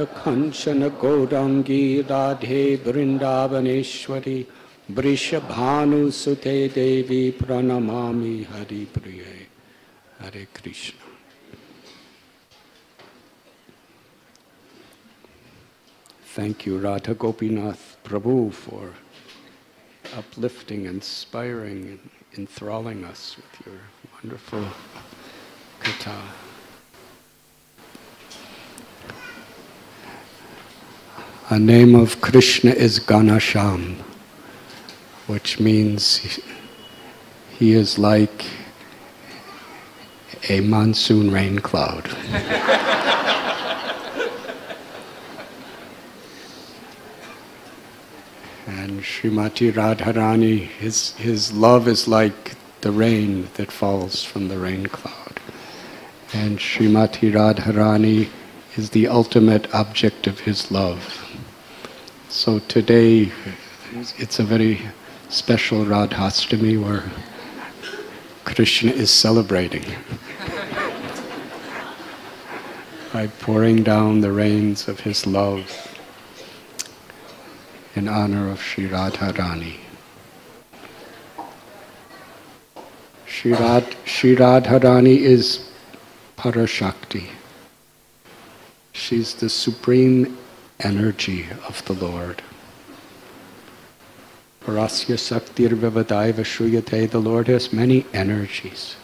Kanchana Gaurangi Radhe Vrindavaneshwari Vrishabhanu Sute Devi Pranamami Hari Priye. Hare Krishna. Thank you, Radha Gopinath Prabhu, for uplifting, inspiring, and enthralling us with your wonderful katha. The name of Krishna is Ganasham, which means he is like a monsoon rain cloud. And Srimati Radharani, his love is like the rain that falls from the rain cloud. And Srimati Radharani is the ultimate object of his love. So today, it's a very special Radhastami where Krishna is celebrating by pouring down the rains of his love in honor of Sri Radharani. Sri Radharani is Parashakti. She's the supreme energy of the Lord. Parasya Saktir Vivadaiva Shruyate, the Lord has many energies.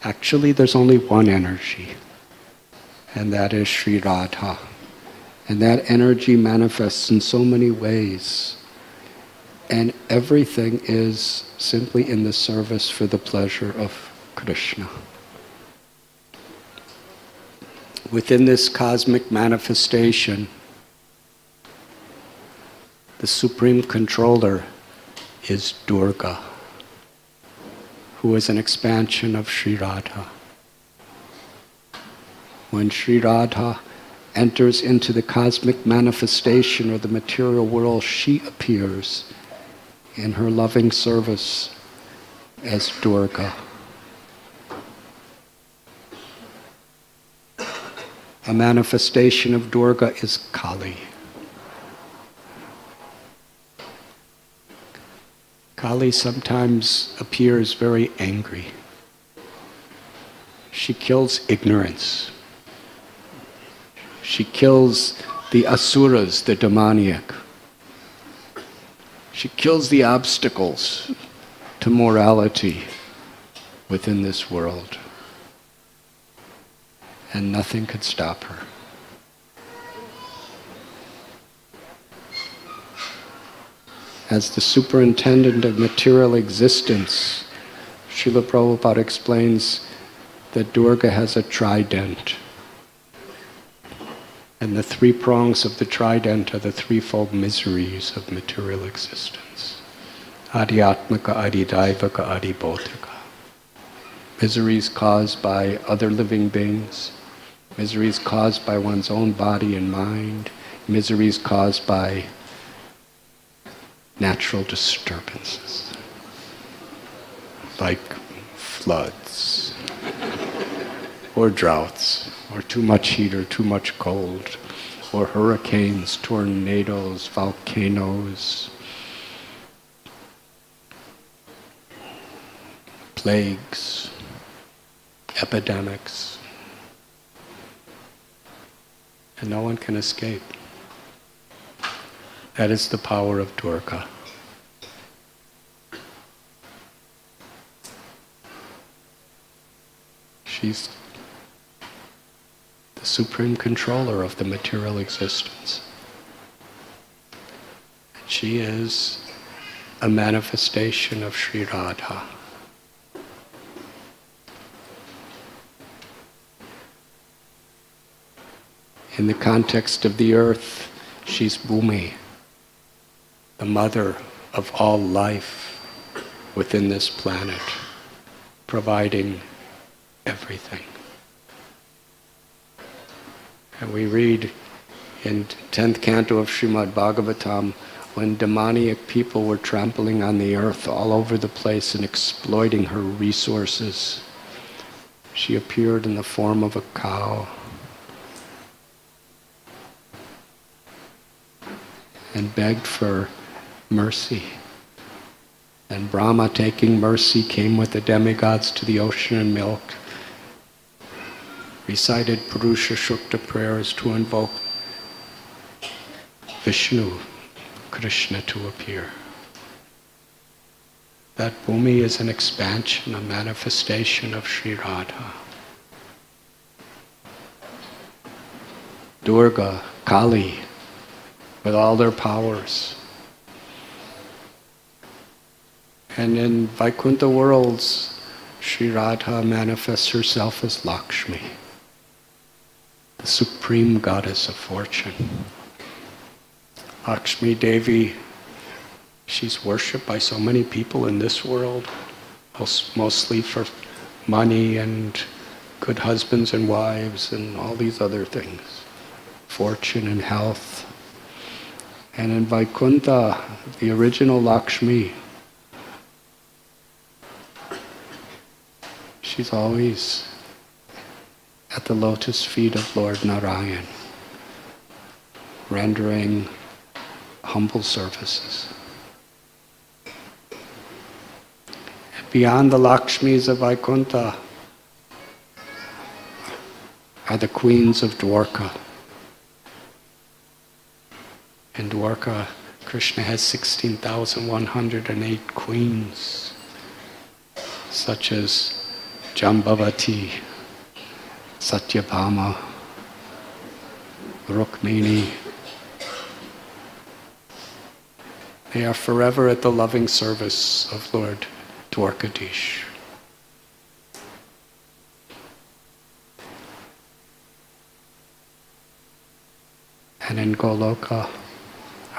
Actually, there's only one energy, and that is Sri Radha. And that energy manifests in so many ways. And everything is simply in the service for the pleasure of Krishna. Within this cosmic manifestation, the supreme controller is Durga, who is an expansion of Sri Radha. When Sri Radha enters into the cosmic manifestation or the material world, she appears in her loving service as Durga. A manifestation of Durga is Kali. Kali sometimes appears very angry. She kills ignorance. She kills the asuras, the demoniac. She kills the obstacles to morality within this world. And nothing could stop her. As the superintendent of material existence, Srila Prabhupada explains that Durga has a trident. And the three prongs of the trident are the threefold miseries of material existence. Adhyatmaka, Adidaivaka, Adibodhika. Miseries caused by other living beings, miseries caused by one's own body and mind, miseries caused by natural disturbances, like floods, or droughts, or too much heat or too much cold, or hurricanes, tornadoes, volcanoes, plagues, epidemics, and no one can escape. That is the power of Durga. She's the supreme controller of the material existence. And she is a manifestation of Sri Radha. In the context of the earth, she's Bhumi, the mother of all life within this planet, providing everything. And we read in 10th canto of Srimad Bhagavatam, when demoniac people were trampling on the earth all over the place and exploiting her resources, she appeared in the form of a cow and begged for mercy. And Brahma, taking mercy, came with the demigods to the ocean and milk, recited Purusha Shukta prayers to invoke Vishnu, Krishna, to appear. That Bhumi is an expansion, a manifestation of Sri Radha. Durga, Kali, with all their powers. And in Vaikuntha worlds, Sri Radha manifests herself as Lakshmi, the supreme goddess of fortune. Lakshmi Devi, she's worshipped by so many people in this world, mostly for money and good husbands and wives and all these other things, fortune and health. And in Vaikuntha, the original Lakshmi, she's always at the lotus feet of Lord Narayan, rendering humble services. And beyond the Lakshmis of Vaikuntha are the queens of Dwarka. In Dwarka, Krishna has 16,108 queens, such as Jambavati, Satyabhama, Rukmini. They are forever at the loving service of Lord Dwarkadish. And in Goloka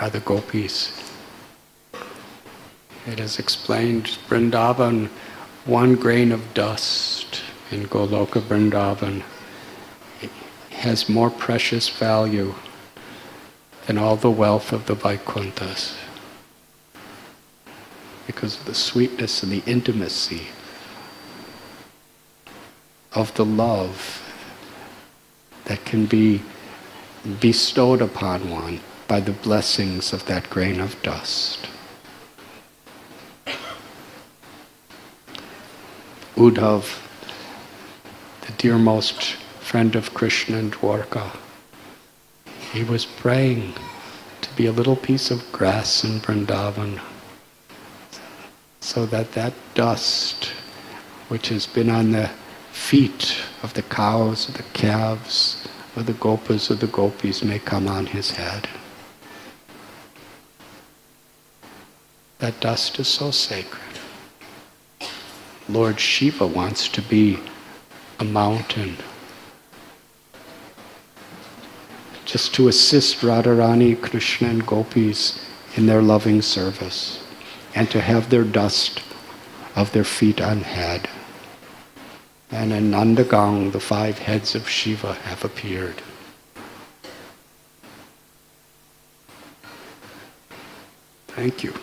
are the gopis. It is explained, Vrindavan, one grain of dust in Goloka Vrindavan has more precious value than all the wealth of the Vaikunthas, because of the sweetness and the intimacy of the love that can be bestowed upon one by the blessings of that grain of dust. Uddhav, the dearmost friend of Krishna in Dwarka, he was praying to be a little piece of grass in Vrindavan, so that that dust, which has been on the feet of the cows, of the calves, of the gopas, of the gopis, may come on his head. That dust is so sacred. Lord Shiva wants to be a mountain, just to assist Radharani, Krishna and gopis in their loving service, and to have their dust of their feet on head. And in Nandagang, the 5 heads of Shiva have appeared. Thank you.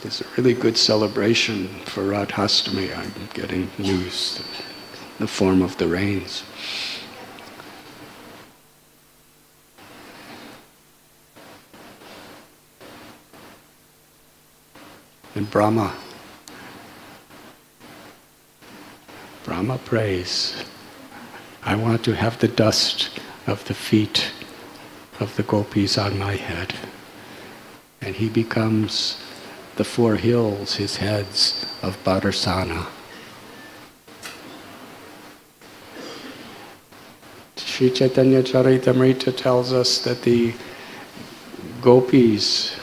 It's a really good celebration for Radhastami. I'm getting news in the form of the rains. And Brahma prays, I want to have the dust of the feet of the gopis on my head. And he becomes the 4 hills, his heads of Badarsana. Sri Chaitanya Charitamrita tells us that the gopis,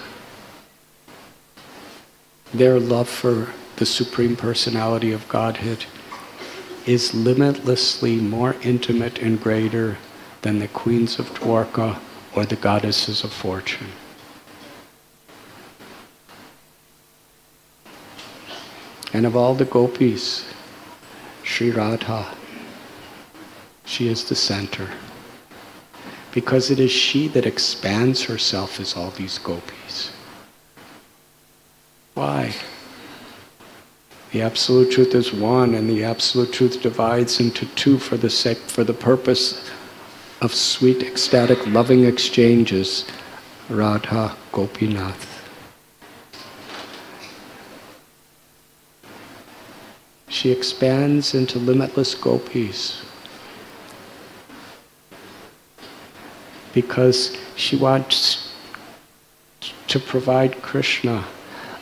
their love for the Supreme Personality of Godhead is limitlessly more intimate and greater than the queens of Dwarka or the goddesses of fortune. And of all the gopis, Sri Radha, she is the center, because it is she that expands herself as all these gopis. Why? The Absolute Truth is one, and the Absolute Truth divides into 2 for the purpose of sweet, ecstatic, loving exchanges, Radha Gopinath. She expands into limitless gopis because she wants to provide Krishna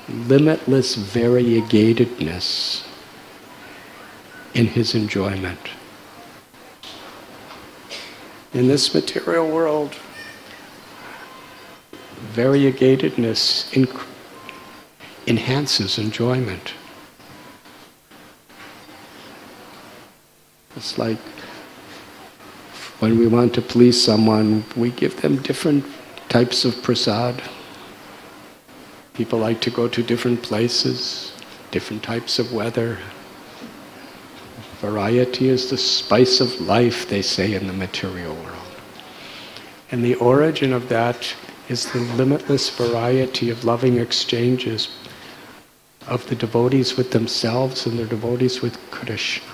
limitless variegatedness in his enjoyment. In this material world, variegatedness enhances enjoyment. It's like when we want to please someone, we give them different types of prasad. People like to go to different places, different types of weather. Variety is the spice of life, they say in the material world. And the origin of that is the limitless variety of loving exchanges of the devotees with themselves and the devotees with Krishna.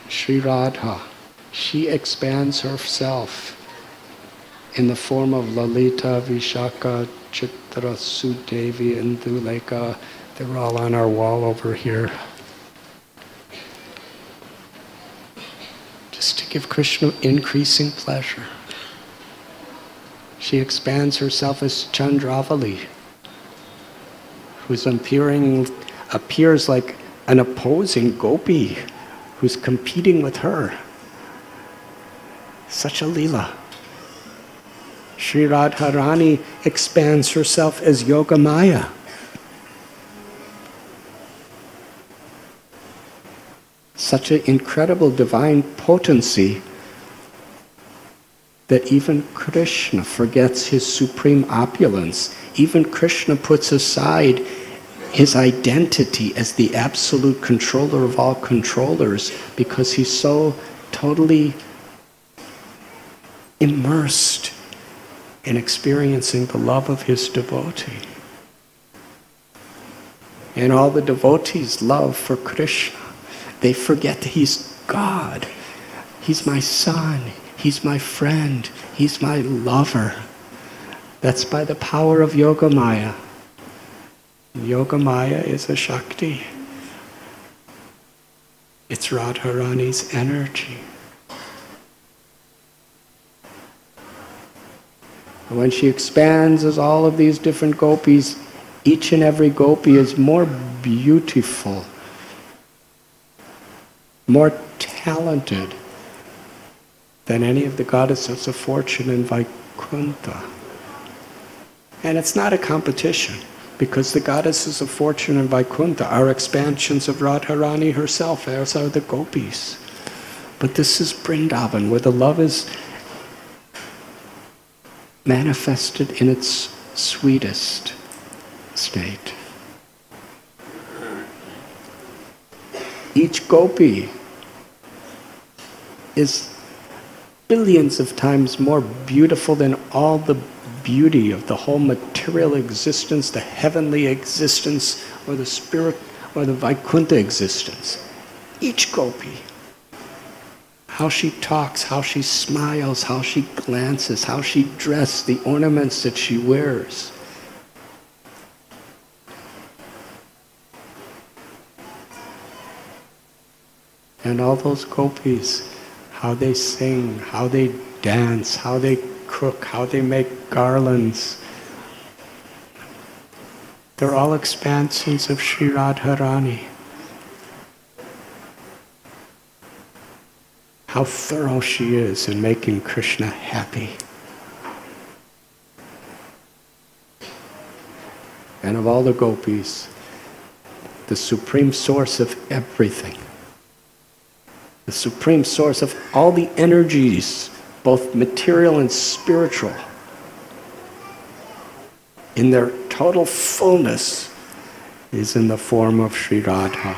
Sri Radha, she expands herself in the form of Lalita, Vishaka, Chitra, Sudevi, and Indulekha. They're all on our wall over here. Just to give Krishna increasing pleasure. She expands herself as Chandravali, who's appears like an opposing gopi who's competing with her. Such a lila. Sri Radharani expands herself as Yogamaya. Such an incredible divine potency that even Krishna forgets his supreme opulence. Even Krishna puts aside his identity as the absolute controller of all controllers because he's so totally immersed in experiencing the love of his devotee. And all the devotees' love for Krishna, they forget that he's God. He's my son. He's my friend. He's my lover. That's by the power of Yogamaya. Yogamaya is a Shakti. It's Radharani's energy. And when she expands as all of these different gopis, each and every gopi is more beautiful, more talented than any of the goddesses of fortune in Vaikuntha. And it's not a competition, because the goddesses of fortune in Vaikuntha are expansions of Radharani herself, as are the gopis. But this is Vrindavan, where the love is manifested in its sweetest state. Each gopi is billions of times more beautiful than all the beauty of the whole material existence, the heavenly existence, or the spirit, or the Vaikuntha existence. Each gopi. How she talks, how she smiles, how she glances, how she dresses, the ornaments that she wears. And all those gopis, how they sing, how they dance, how they cook, how they make garlands. They're all expansions of Sri Radharani. How thorough she is in making Krishna happy. And of all the gopis, the supreme source of everything, the supreme source of all the energies, both material and spiritual, in their total fullness, is in the form of Sri Radha.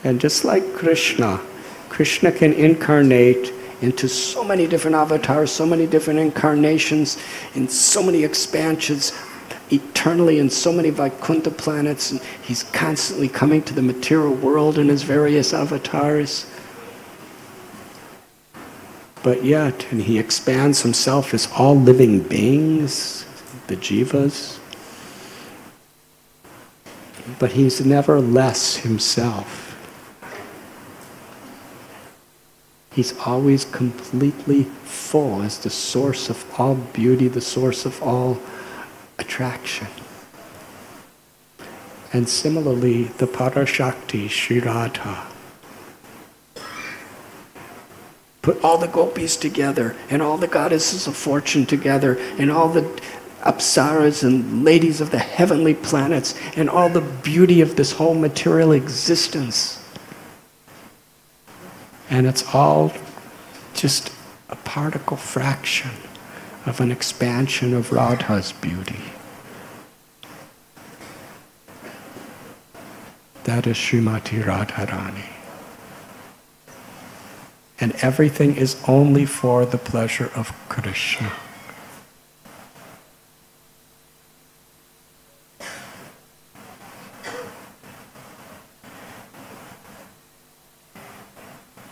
And just like Krishna, Krishna can incarnate into so many different avatars, so many different incarnations, in so many expansions, eternally in so many Vaikuntha planets, and he's constantly coming to the material world in his various avatars. but yet, and he expands himself as all living beings, the jivas, but he's never less himself. He's always completely full as the source of all beauty, the source of all attraction. And similarly, the Parashakti, Sri Radha, put all the gopis together, and all the goddesses of fortune together, and all the apsaras and ladies of the heavenly planets, and all the beauty of this whole material existence. And it's all just a particle fraction of an expansion of Radha's beauty. That is Srimati Radharani. And everything is only for the pleasure of Krishna.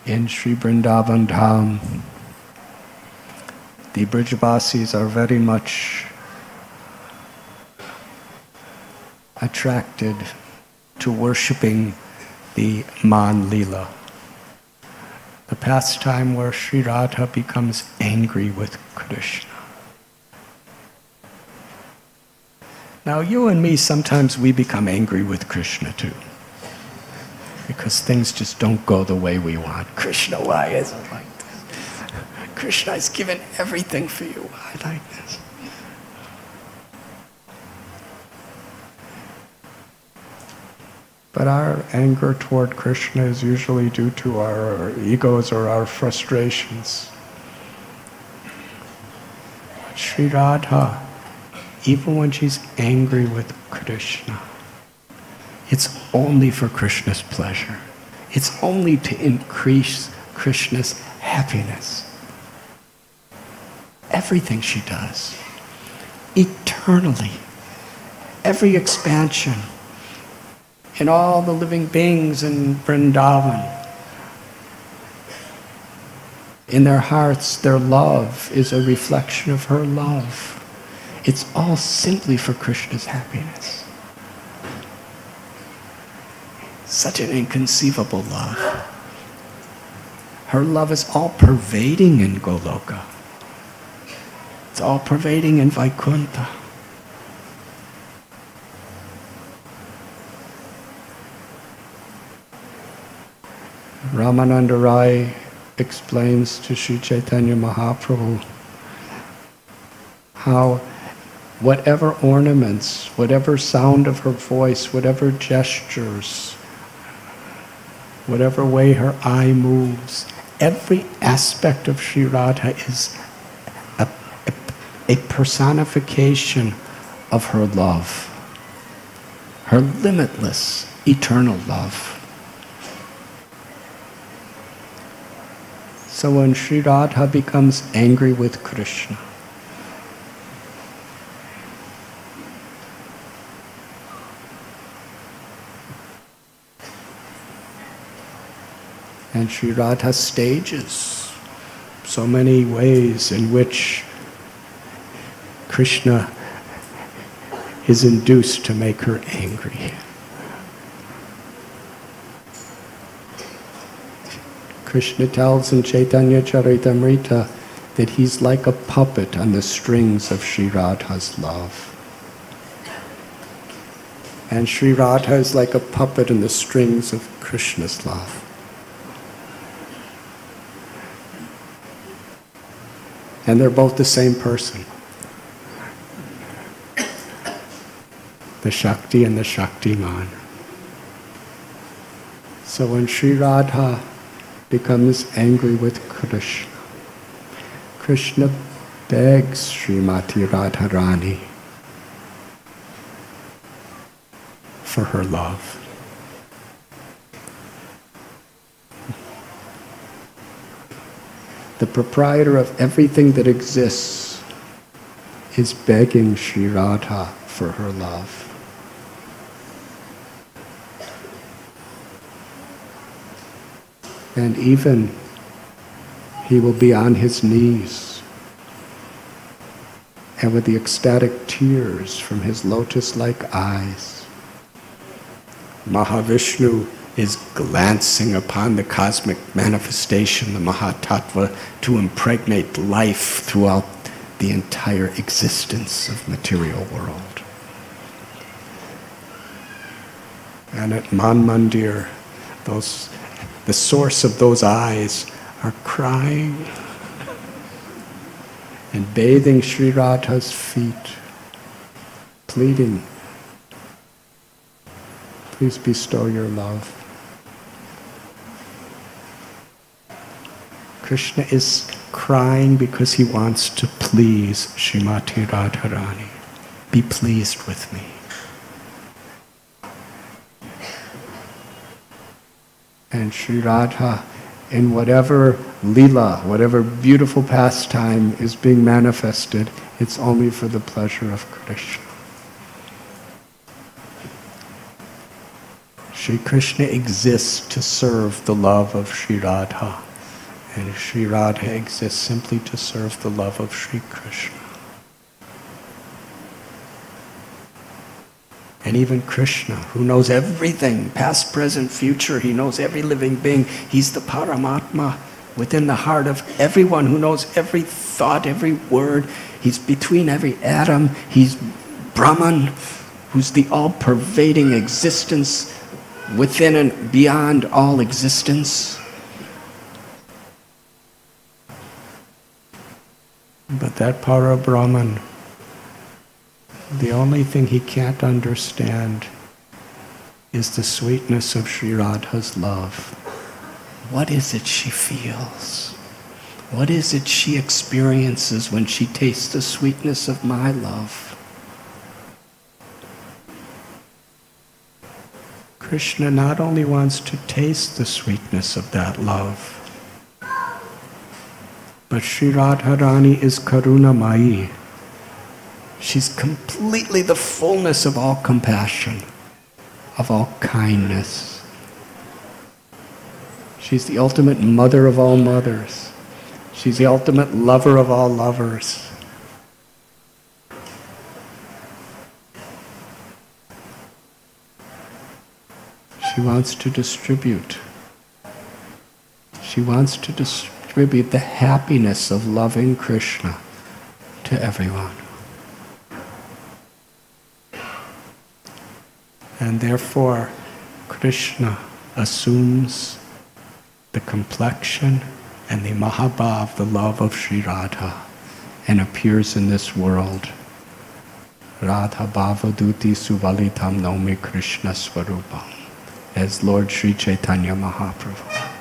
In Sri Vrindavan Dham, the Brijvasis are very much attracted to worshipping the Man Lila, the pastime where Sri Radha becomes angry with Krishna. Now you and me, sometimes we become angry with Krishna too, because things just don't go the way we want. Krishna, why is it like this? Krishna has given everything for you. Why like this? But our anger toward Krishna is usually due to our egos or our frustrations. But Sri Radha, even when she's angry with Krishna, it's only for Krishna's pleasure. It's only to increase Krishna's happiness. Everything she does, eternally, every expansion, in all the living beings in Vrindavan, in their hearts, their love is a reflection of her love. It's all simply for Krishna's happiness. Such an inconceivable love. Her love is all pervading in Goloka. It's all pervading in Vaikuntha. Ramananda Rai explains to Sri Chaitanya Mahaprabhu how whatever ornaments, whatever sound of her voice, whatever gestures, whatever way her eye moves, every aspect of Sri Radha is a personification of her love, her limitless, eternal love. So when Sri Radha becomes angry with Krishna, and Sri Radha stages so many ways in which Krishna is induced to make her angry. Krishna tells in Chaitanya Charitamrita that he's like a puppet on the strings of Sri Radha's love. And Sri Radha is like a puppet in the strings of Krishna's love. And they're both the same person. The Shakti and the Shaktiman. So when Sri Radha becomes angry with Krishna, Krishna begs Srimati Radharani for her love. The proprietor of everything that exists is begging Sri Radha for her love. And even He will be on his knees, and with the ecstatic tears from his lotus-like eyes, Mahavishnu is glancing upon the cosmic manifestation, the Mahatattva, to impregnate life throughout the entire existence of material world. And at Man Mandir, the source of those eyes are crying and bathing Sri Radha's feet, pleading, please bestow your love. Krishna is crying because he wants to please Srimati Radharani. Be pleased with me. And Sri Radha, in whatever lila, whatever beautiful pastime is being manifested, it's only for the pleasure of Krishna. Sri Krishna exists to serve the love of Sri Radha, and Sri Radha exists simply to serve the love of Sri Krishna. And even Krishna, who knows everything, past, present, future, he knows every living being. He's the Paramatma within the heart of everyone, who knows every thought, every word. He's between every atom. He's Brahman, who's the all-pervading existence within and beyond all existence. But that Para-Brahman, the only thing he can't understand is the sweetness of Sri Radha's love. What is it she feels? What is it she experiences when she tastes the sweetness of my love? Krishna not only wants to taste the sweetness of that love, but Sri Radharani is Karunamayi. She's completely the fullness of all compassion, of all kindness. She's the ultimate mother of all mothers. She's the ultimate lover of all lovers. She wants to distribute. She wants to distribute the happiness of loving Krishna to everyone. And therefore, Krishna assumes the complexion and the Mahabhav, the love of Sri Radha, and appears in this world. Radha Bhavaduti Suvalitam Naumi Krishna Swarupam, as Lord Sri Chaitanya Mahaprabhu.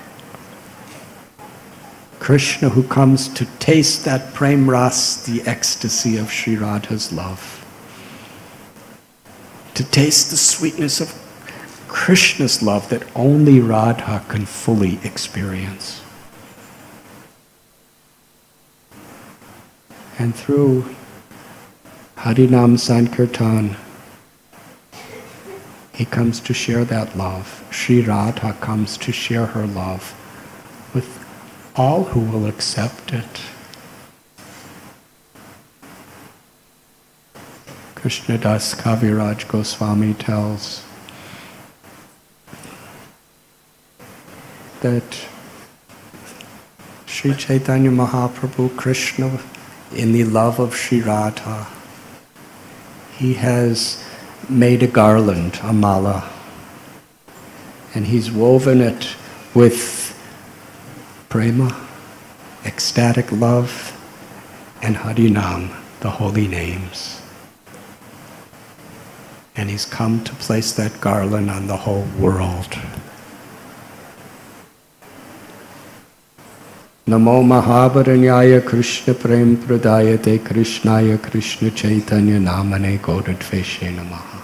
Krishna, who comes to taste that prem ras, the ecstasy of Sri Radha's love, to taste the sweetness of Krishna's love that only Radha can fully experience. And through Harinam Sankirtan, he comes to share that love. Sri Radha comes to share her love with all who will accept it. Krishnadas Kaviraj Goswami tells that Sri Chaitanya Mahaprabhu, Krishna, in the love of Sri Radha, he has made a garland, a mala, and he's woven it with prema, ecstatic love, and Harinam, the holy names. And he's come to place that garland on the whole world. Namo Mahabharanyaya Krishna Prem Pradayate Krishnaya Krishna Chaitanya Namane Godadveshe Namaha.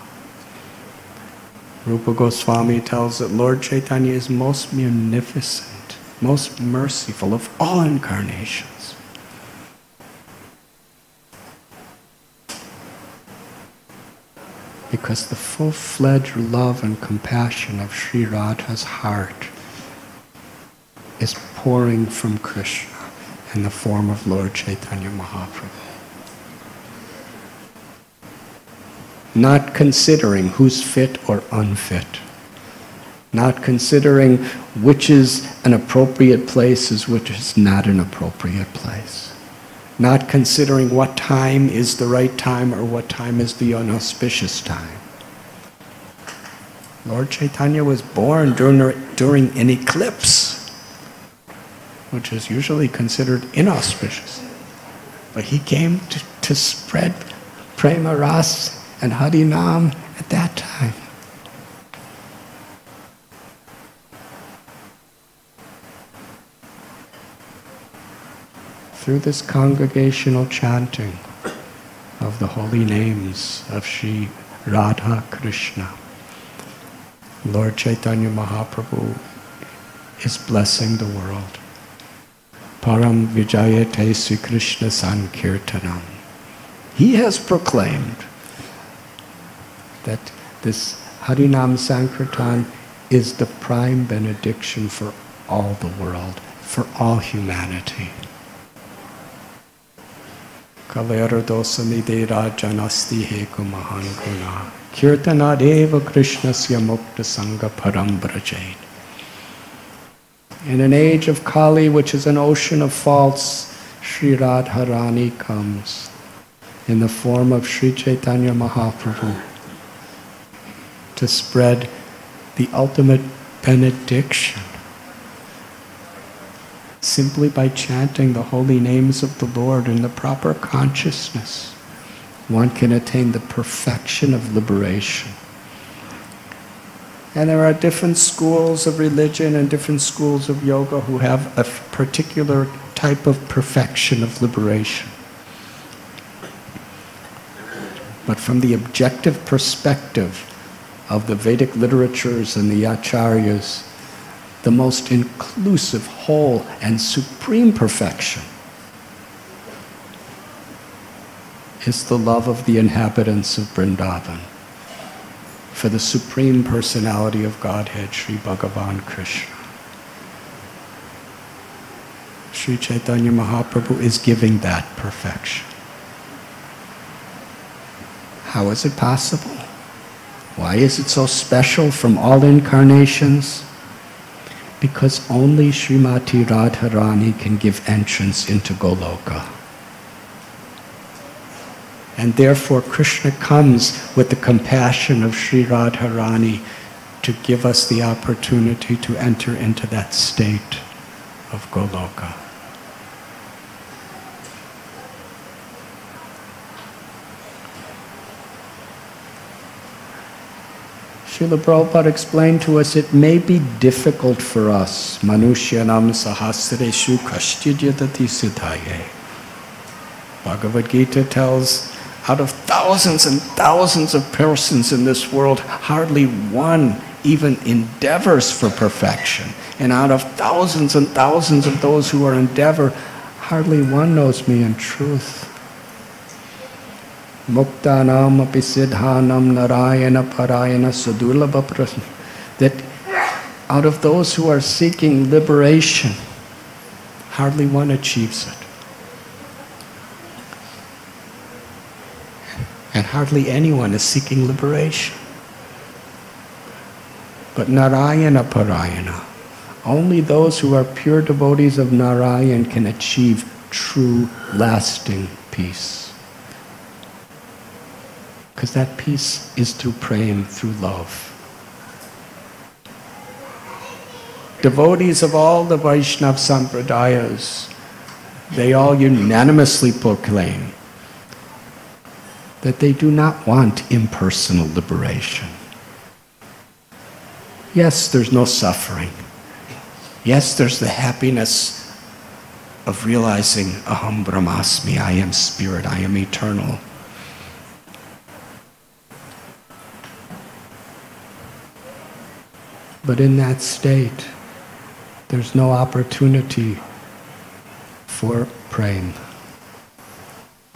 Rupa Goswami tells that Lord Chaitanya is most munificent, most merciful of all incarnations. Because the full-fledged love and compassion of Sri Radha's heart is pouring from Krishna. in the form of Lord Chaitanya Mahaprabhu. Not considering who's fit or unfit. Not considering which is an appropriate place as which is not an appropriate place. Not considering what time is the right time or what time is the unauspicious time. Lord Chaitanya was born during an eclipse, which is usually considered inauspicious. But he came to spread Prema Ras and Harinam at that time. Through this congregational chanting of the holy names of Sri Radha Krishna, Lord Chaitanya Mahaprabhu is blessing the world. Param Vijayate Sri Krishna Sankirtanam. He has proclaimed that this Harinam Sankirtan is the prime benediction for all the world, for all humanity. Kalera dosamide rajanasti heku mahan guna kirtanadeva krishnasya mukta sangha param brajain. In an age of Kali, which is an ocean of faults, Sri Radharani comes in the form of Sri Chaitanya Mahaprabhu to spread the ultimate benediction. Simply by chanting the holy names of the Lord in the proper consciousness, one can attain the perfection of liberation. And there are different schools of religion and different schools of yoga who have a particular type of perfection of liberation. But from the objective perspective of the Vedic literatures and the acharyas, the most inclusive, whole, and supreme perfection is the love of the inhabitants of Vrindavan for the Supreme Personality of Godhead, Sri Bhagavan Krishna. Sri Chaitanya Mahaprabhu is giving that perfection. How is it possible? Why is it so special from all incarnations? Because only Srimati Radharani can give entrance into Goloka. And therefore Krishna comes with the compassion of Sri Radharani to give us the opportunity to enter into that state of Goloka. Srila Prabhupada explained to us it may be difficult for us. Manushyanam sahasreshu kashtidyatati siddhaye. Bhagavad Gita tells, out of thousands and thousands of persons in this world, hardly one even endeavors for perfection. And out of thousands and thousands of those who are endeavor, hardly one knows me in truth. Muktanam api siddhanam narayana parayana sadulabha prasna. That out of those who are seeking liberation, hardly one achieves it. And hardly anyone is seeking liberation. But Narayana Parayana, only those who are pure devotees of Narayan can achieve true, lasting peace. Because that peace is through prema, through love. Devotees of all the Vaishnava Sampradayas, they all unanimously proclaim that they do not want impersonal liberation. Yes, there's no suffering. Yes, there's the happiness of realizing Aham Brahmasmi, I am spirit, I am eternal. But in that state, there's no opportunity for prema,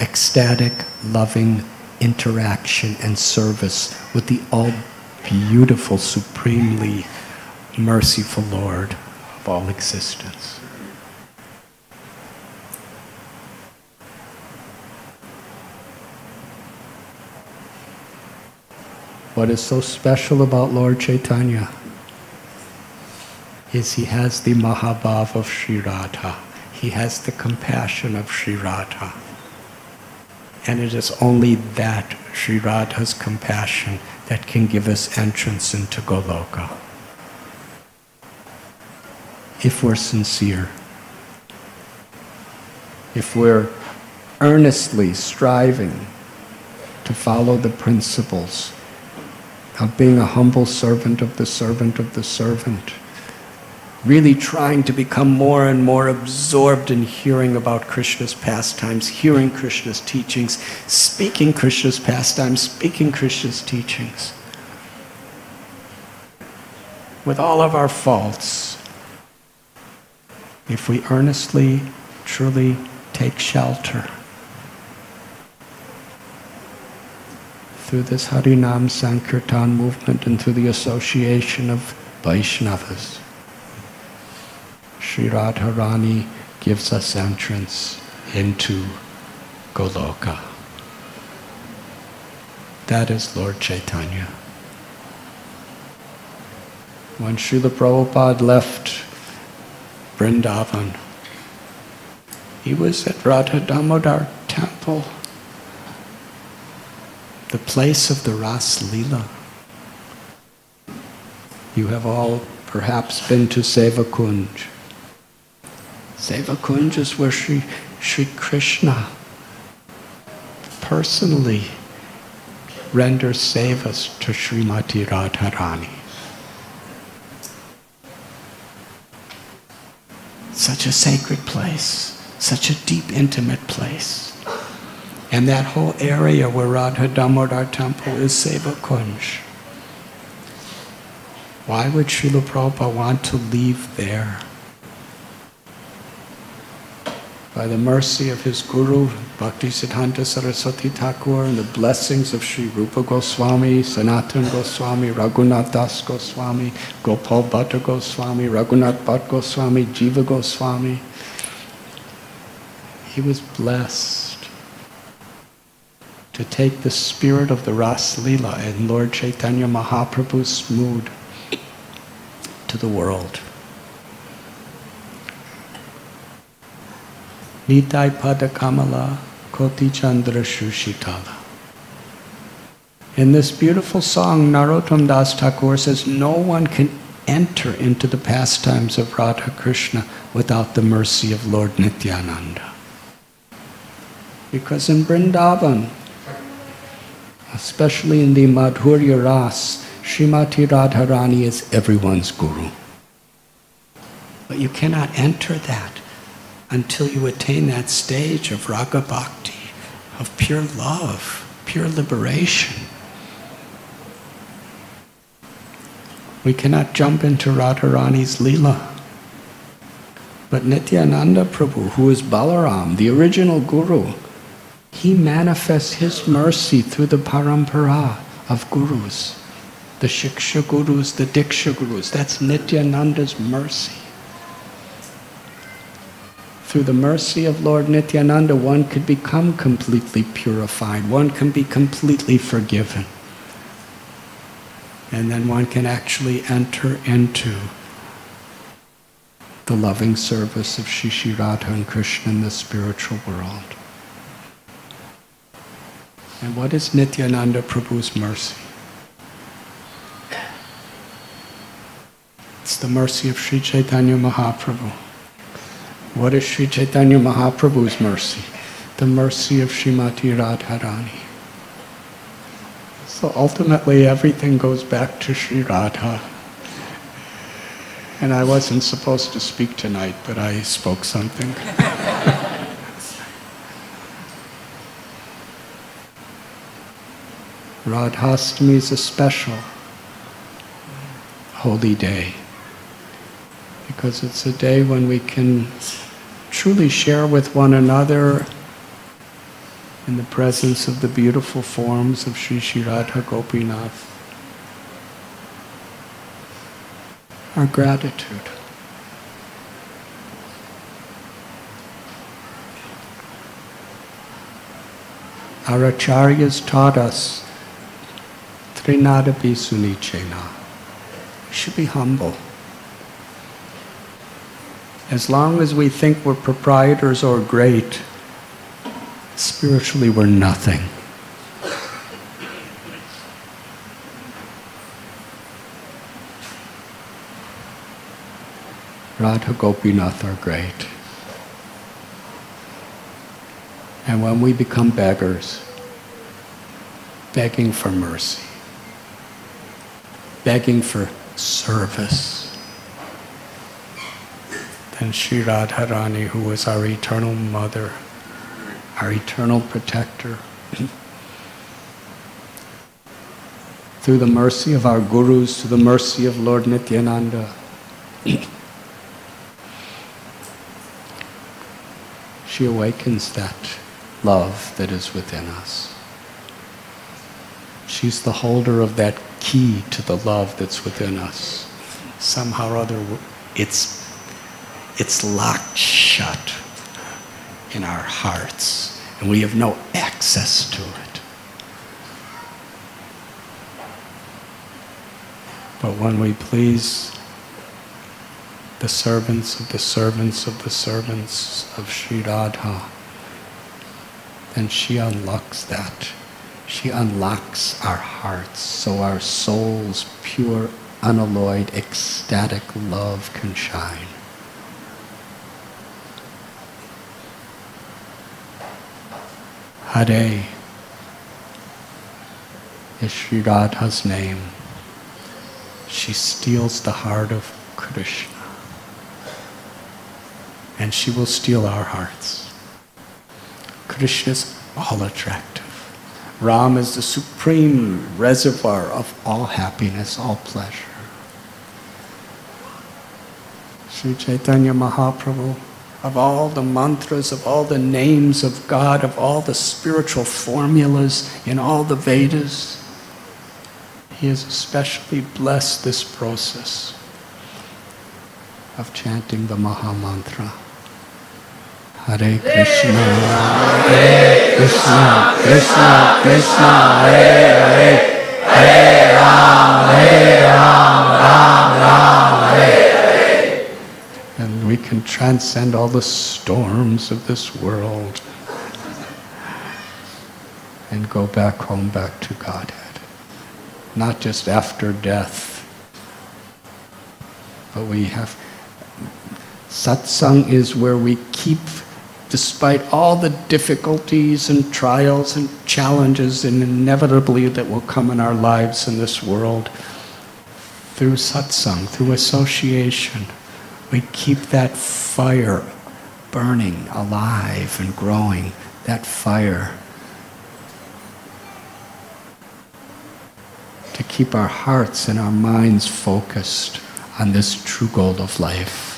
ecstatic, loving interaction and service with the all-beautiful, supremely merciful Lord of all existence. What is so special about Lord Chaitanya is he has the Mahabhav of Sri Radha. He has the compassion of Sri Radha. And it is only that, Sri Radha's compassion, that can give us entrance into Goloka. If we're sincere, if we're earnestly striving to follow the principles of being a humble servant of the servant of the servant, really trying to become more and more absorbed in hearing about Krishna's pastimes, hearing Krishna's teachings, speaking Krishna's pastimes, speaking Krishna's teachings. With all of our faults, if we earnestly, truly take shelter through this Harinam Sankirtan movement and through the association of Vaishnavas, Sri Radharani gives us entrance into Goloka. That is Lord Chaitanya. When Srila Prabhupada left Vrindavan, he was at Radha Damodar temple, the place of the Ras Leela. You have all perhaps been to Seva Kunj. Seva Kunj is where Sri Krishna personally renders sevas to Srimati Radharani. Such a sacred place, such a deep, intimate place. And that whole area where Radha Damodar temple is Seva Kunj. Why would Srila Prabhupada want to leave there? By the mercy of his Guru, Bhaktisiddhanta Saraswati Thakur, and the blessings of Sri Rupa Goswami, Sanatana Goswami, Raghunath Das Goswami, Gopal Bhatta Goswami, Raghunath Bhatt Goswami, Jiva Goswami, he was blessed to take the spirit of the Ras Leela and Lord Chaitanya Mahaprabhu's mood to the world. Nitai Pada Kamala Koti Chandra Shushitala. In this beautiful song, Narottam Das Thakur says, no one can enter into the pastimes of Radha Krishna without the mercy of Lord Nityananda. Because in Vrindavan, especially in the Madhurya Ras, Srimati Radharani is everyone's guru. But you cannot enter that until you attain that stage of raga bhakti, of pure love, pure liberation. We cannot jump into Radharani's Leela. But Nityananda Prabhu, who is Balaram, the original guru, he manifests his mercy through the parampara of gurus, the Shiksha gurus, the Diksha gurus. That's Nityananda's mercy. Through the mercy of Lord Nityananda, one could become completely purified. One can be completely forgiven. And then one can actually enter into the loving service of Shri Radha and Krishna in the spiritual world. And what is Nityananda Prabhu's mercy? It's the mercy of Sri Chaitanya Mahaprabhu. What is Sri Chaitanya Mahaprabhu's mercy? The mercy of Srimati Radharani. So ultimately everything goes back to Sri Radha. And I wasn't supposed to speak tonight, but I spoke something. Radhastami is a special holy day, because it's a day when we can truly share with one another in the presence of the beautiful forms of Sri Sri Radha Gopinath our gratitude. Our acharyas taught us Trinadapi sunichena. We should be humble. As long as we think we're proprietors or great, spiritually we're nothing. Radha Gopinath are great. And when we become beggars, begging for mercy, begging for service, then Sri Radharani, who is our eternal mother, our eternal protector, through the mercy of our gurus, through the mercy of Lord Nityananda, she awakens that love that is within us. She's the holder of that key to the love that's within us. Somehow or other, it's locked shut in our hearts, and we have no access to it. But when we please the servants of the servants of the servants of Sri Radha, then she unlocks that. She unlocks our hearts so our soul's pure, unalloyed, ecstatic love can shine. Hare is Sri Radha's name. She steals the heart of Krishna. And she will steal our hearts. Krishna is all attractive. Ram is the supreme reservoir of all happiness, all pleasure. Sri Chaitanya Mahaprabhu, of all the mantras, of all the names of God, of all the spiritual formulas in all the Vedas, he has especially blessed this process of chanting the Maha Mantra. Hare Krishna, Hare Krishna, Krishna Krishna, Hare Hare, Hare Ram, Ram Ram, Hare Hare. And we can transcend all the storms of this world and go back home, back to Godhead. Not just after death, but we have... Satsang is where we keep, despite all the difficulties and trials and challenges and inevitably that will come in our lives in this world, through satsang, through association, we keep that fire burning, alive and growing, that fire to keep our hearts and our minds focused on this true goal of life,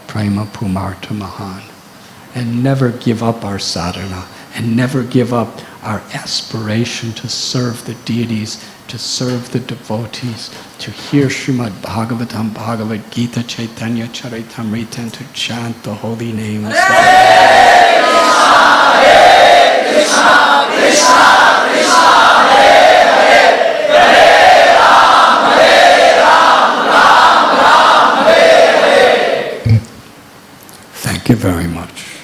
Prema Pumartha Mahan, and never give up our sadhana, and never give up our aspiration to serve the deities, to serve the devotees, to hear Srimad Bhagavatam, Bhagavad Gita, Chaitanya Charitamrita, and to chant the holy names. Hare Krishna, Hare Krishna, Krishna Krishna, Hare Hare, Hare Ram, Ram Ram, Hare Hare. Thank you very much.